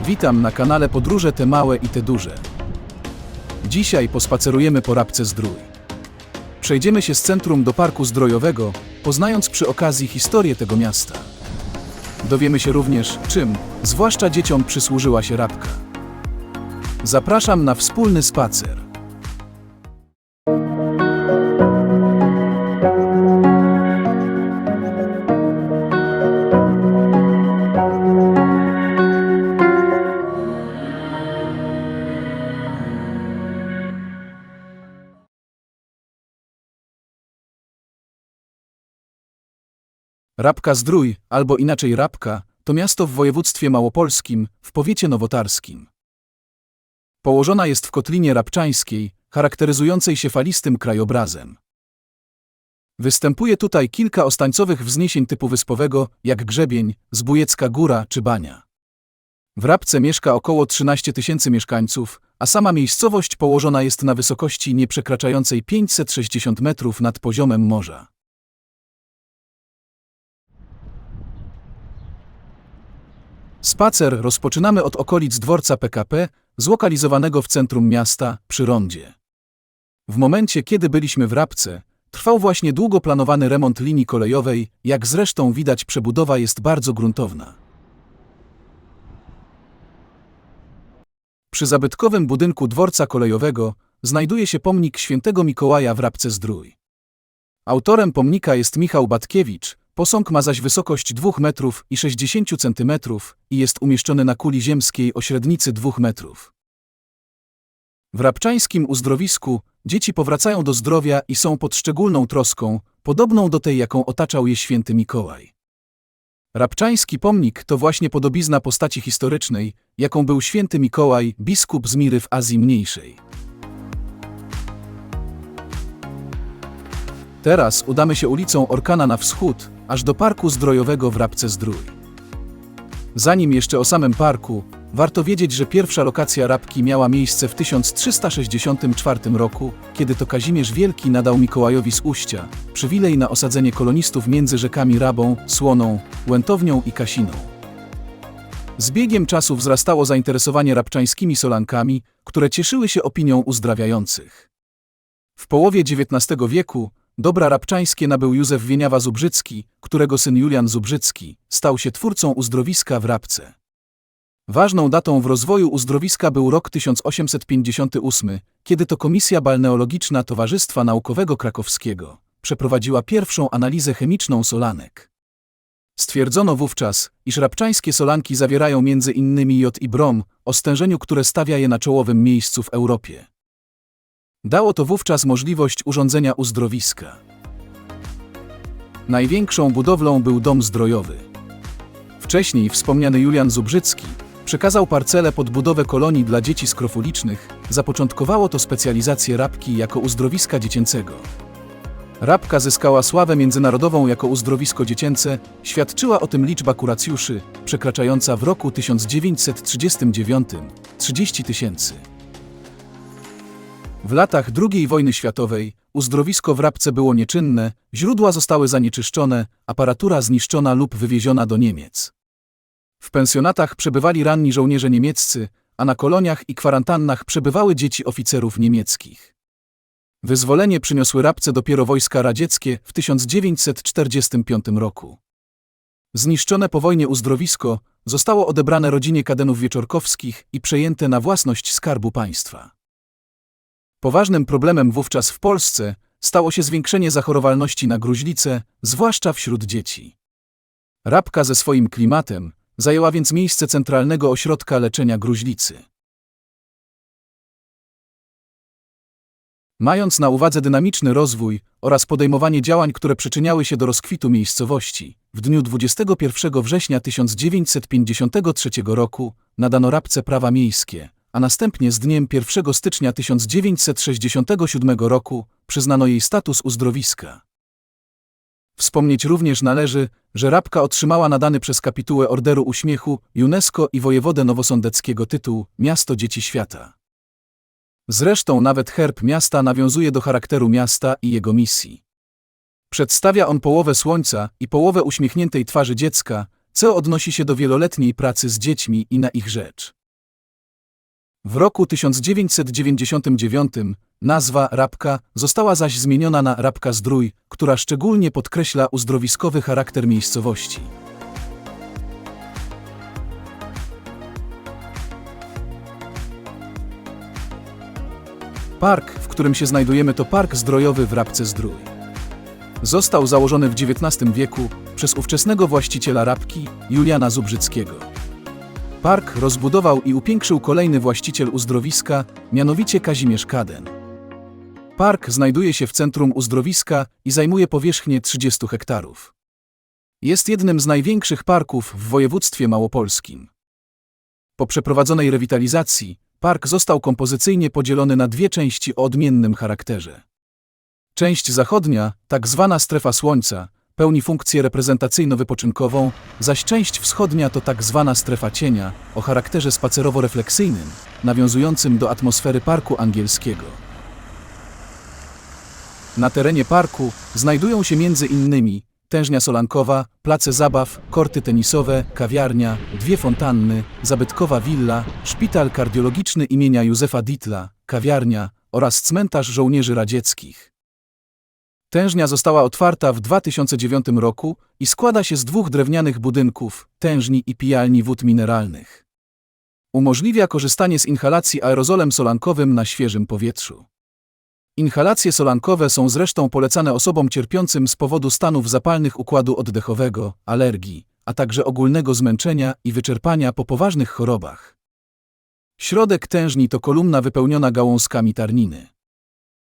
Witam na kanale Podróże te małe i te duże. Dzisiaj pospacerujemy po Rabce Zdrój. Przejdziemy się z centrum do parku zdrojowego, poznając przy okazji historię tego miasta. Dowiemy się również, czym, zwłaszcza dzieciom, przysłużyła się Rabka. Zapraszam na wspólny spacer. Rabka Zdrój, albo inaczej Rabka, to miasto w województwie małopolskim, w powiecie nowotarskim. Położona jest w kotlinie rabczańskiej, charakteryzującej się falistym krajobrazem. Występuje tutaj kilka ostańcowych wzniesień typu wyspowego, jak Grzebień, Zbójecka Góra czy Bania. W Rabce mieszka około 13 000 mieszkańców, a sama miejscowość położona jest na wysokości nie przekraczającej 560 metrów nad poziomem morza. Spacer rozpoczynamy od okolic dworca PKP, zlokalizowanego w centrum miasta, przy rondzie. W momencie, kiedy byliśmy w Rabce, trwał właśnie długo planowany remont linii kolejowej, jak zresztą widać, przebudowa jest bardzo gruntowna. Przy zabytkowym budynku dworca kolejowego znajduje się pomnik Świętego Mikołaja w Rabce Zdrój. Autorem pomnika jest Michał Batkiewicz. Posąg ma zaś wysokość 2,60 cm i jest umieszczony na kuli ziemskiej o średnicy 2 metrów. W rabczańskim uzdrowisku dzieci powracają do zdrowia i są pod szczególną troską, podobną do tej, jaką otaczał je święty Mikołaj. Rabczański pomnik to właśnie podobizna postaci historycznej, jaką był święty Mikołaj, biskup z Miry w Azji Mniejszej. Teraz udamy się ulicą Orkana na wschód, aż do parku zdrojowego w Rabce Zdrój. Zanim jeszcze o samym parku, warto wiedzieć, że pierwsza lokacja Rabki miała miejsce w 1364 roku, kiedy to Kazimierz Wielki nadał Mikołajowi z Uścia przywilej na osadzenie kolonistów między rzekami Rabą, Słoną, Łętownią i Kasiną. Z biegiem czasu wzrastało zainteresowanie rabczańskimi solankami, które cieszyły się opinią uzdrawiających. W połowie XIX wieku dobra rabczańskie nabył Józef Wieniawa-Zubrzycki, którego syn Julian Zubrzycki stał się twórcą uzdrowiska w Rabce. Ważną datą w rozwoju uzdrowiska był rok 1858, kiedy to Komisja Balneologiczna Towarzystwa Naukowego Krakowskiego przeprowadziła pierwszą analizę chemiczną solanek. Stwierdzono wówczas, iż rabczańskie solanki zawierają m.in. jod i brom, o stężeniu, które stawia je na czołowym miejscu w Europie. Dało to wówczas możliwość urządzenia uzdrowiska. Największą budowlą był dom zdrojowy. Wcześniej wspomniany Julian Zubrzycki przekazał parcelę pod budowę kolonii dla dzieci skrofulicznych, zapoczątkowało to specjalizację Rabki jako uzdrowiska dziecięcego. Rabka zyskała sławę międzynarodową jako uzdrowisko dziecięce, świadczyła o tym liczba kuracjuszy, przekraczająca w roku 1939 30 000. W latach II wojny światowej uzdrowisko w Rabce było nieczynne, źródła zostały zanieczyszczone, aparatura zniszczona lub wywieziona do Niemiec. W pensjonatach przebywali ranni żołnierze niemieccy, a na koloniach i kwarantannach przebywały dzieci oficerów niemieckich. Wyzwolenie przyniosły Rabce dopiero wojska radzieckie w 1945 roku. Zniszczone po wojnie uzdrowisko zostało odebrane rodzinie Kadenów Wieczorkowskich i przejęte na własność Skarbu Państwa. Poważnym problemem wówczas w Polsce stało się zwiększenie zachorowalności na gruźlicę, zwłaszcza wśród dzieci. Rabka ze swoim klimatem zajęła więc miejsce centralnego ośrodka leczenia gruźlicy. Mając na uwadze dynamiczny rozwój oraz podejmowanie działań, które przyczyniały się do rozkwitu miejscowości, w dniu 21 września 1953 roku nadano Rabce prawa miejskie, a następnie z dniem 1 stycznia 1967 roku przyznano jej status uzdrowiska. Wspomnieć również należy, że Rabka otrzymała nadany przez kapitułę Orderu Uśmiechu, UNESCO i wojewodę nowosądeckiego tytuł Miasto Dzieci Świata. Zresztą nawet herb miasta nawiązuje do charakteru miasta i jego misji. Przedstawia on połowę słońca i połowę uśmiechniętej twarzy dziecka, co odnosi się do wieloletniej pracy z dziećmi i na ich rzecz. W roku 1999 nazwa Rabka została zaś zmieniona na Rabka-Zdrój, która szczególnie podkreśla uzdrowiskowy charakter miejscowości. Park, w którym się znajdujemy, to Park Zdrojowy w Rabce-Zdrój. Został założony w XIX wieku przez ówczesnego właściciela Rabki, Juliana Zubrzyckiego. Park rozbudował i upiększył kolejny właściciel uzdrowiska, mianowicie Kazimierz Kaden. Park znajduje się w centrum uzdrowiska i zajmuje powierzchnię 30 hektarów. Jest jednym z największych parków w województwie małopolskim. Po przeprowadzonej rewitalizacji park został kompozycyjnie podzielony na dwie części o odmiennym charakterze. Część zachodnia, tak zwana strefa słońca, pełni funkcję reprezentacyjno-wypoczynkową, zaś część wschodnia to tak zwana strefa cienia, o charakterze spacerowo-refleksyjnym, nawiązującym do atmosfery Parku Angielskiego. Na terenie parku znajdują się m.in. tężnia solankowa, place zabaw, korty tenisowe, kawiarnia, dwie fontanny, zabytkowa willa, szpital kardiologiczny imienia Józefa Dietla, kawiarnia oraz cmentarz żołnierzy radzieckich. Tężnia została otwarta w 2009 roku i składa się z dwóch drewnianych budynków, tężni i pijalni wód mineralnych. Umożliwia korzystanie z inhalacji aerozolem solankowym na świeżym powietrzu. Inhalacje solankowe są zresztą polecane osobom cierpiącym z powodu stanów zapalnych układu oddechowego, alergii, a także ogólnego zmęczenia i wyczerpania po poważnych chorobach. Środek tężni to kolumna wypełniona gałązkami tarniny.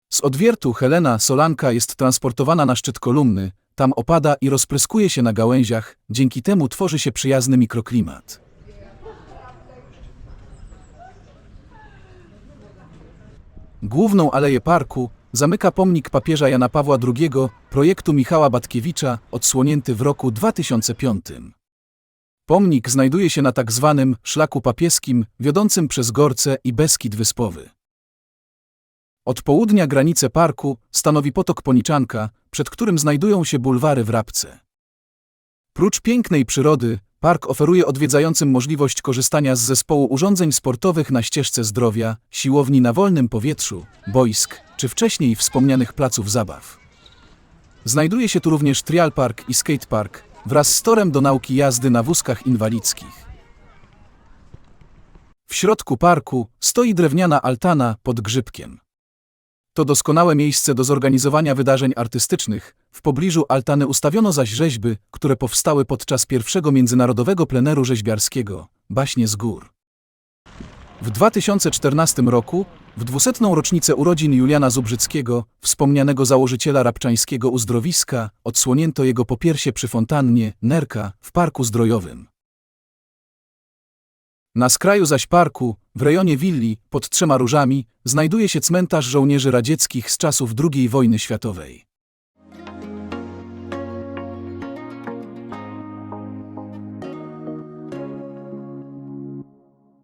Z odwiertu Helena solanka jest transportowana na szczyt kolumny, tam opada i rozpryskuje się na gałęziach, dzięki temu tworzy się przyjazny mikroklimat. Główną aleję parku zamyka pomnik papieża Jana Pawła II projektu Michała Batkiewicza, odsłonięty w roku 2005. Pomnik znajduje się na tak zwanym szlaku papieskim wiodącym przez Gorce i Beskid Wyspowy. Od południa granicę parku stanowi potok Poniczanka, przed którym znajdują się bulwary w Rabce. Prócz pięknej przyrody, park oferuje odwiedzającym możliwość korzystania z zespołu urządzeń sportowych na ścieżce zdrowia, siłowni na wolnym powietrzu, boisk czy wcześniej wspomnianych placów zabaw. Znajduje się tu również trial park i skatepark wraz z torem do nauki jazdy na wózkach inwalidzkich. W środku parku stoi drewniana altana pod grzybkiem. To doskonałe miejsce do zorganizowania wydarzeń artystycznych. W pobliżu altany ustawiono zaś rzeźby, które powstały podczas pierwszego międzynarodowego pleneru rzeźbiarskiego Baśnie z gór. W 2014 roku, w 200. rocznicę urodzin Juliana Zubrzyckiego, wspomnianego założyciela rabczańskiego uzdrowiska, odsłonięto jego popiersie przy fontannie Nerka w Parku Zdrojowym. Na skraju zaś parku, w rejonie willi, pod 3 różami, znajduje się cmentarz żołnierzy radzieckich z czasów II wojny światowej.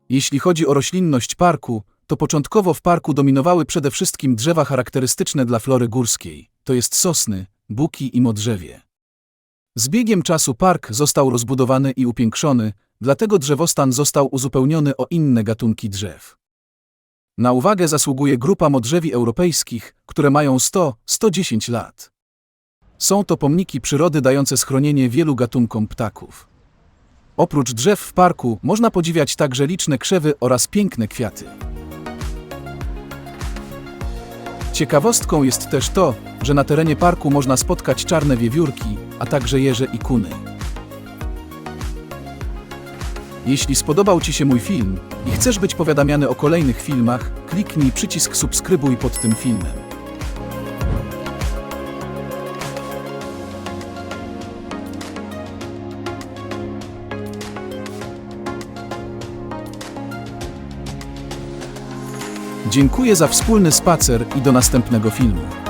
Jeśli chodzi o roślinność parku, to początkowo w parku dominowały przede wszystkim drzewa charakterystyczne dla flory górskiej, to jest sosny, buki i modrzewie. Z biegiem czasu park został rozbudowany i upiększony, dlatego drzewostan został uzupełniony o inne gatunki drzew. Na uwagę zasługuje grupa modrzewi europejskich, które mają 100–110 lat. Są to pomniki przyrody dające schronienie wielu gatunkom ptaków. Oprócz drzew w parku można podziwiać także liczne krzewy oraz piękne kwiaty. Ciekawostką jest też to, że na terenie parku można spotkać czarne wiewiórki, a także jeże i kuny. Jeśli spodobał Ci się mój film i chcesz być powiadamiany o kolejnych filmach, kliknij przycisk subskrybuj pod tym filmem. Dziękuję za wspólny spacer i do następnego filmu.